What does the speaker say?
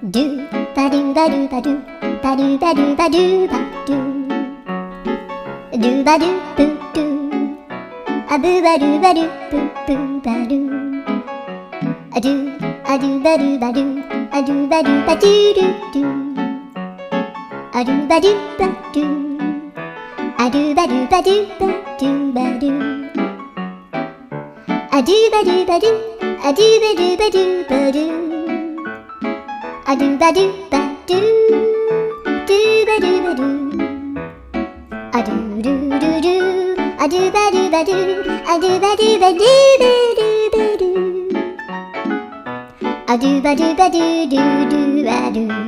ドゥバドゥバドゥバドゥバドゥバドゥバドゥバドゥドゥバドゥブドゥアブバドゥバドゥブブバドゥアドゥアドゥバドゥバドゥアドゥバドゥバドゥドゥドゥアドゥバドゥバドゥアドゥバドゥバドゥバドゥバドゥアドゥバドゥバドゥアドゥバドゥバドゥバドゥアドゥバドゥバドゥドゥバドゥバドゥアドゥルルルアドゥバドゥバドゥアドゥバドゥバドゥバドゥバドゥアドゥバドゥバドゥドゥドゥバドゥ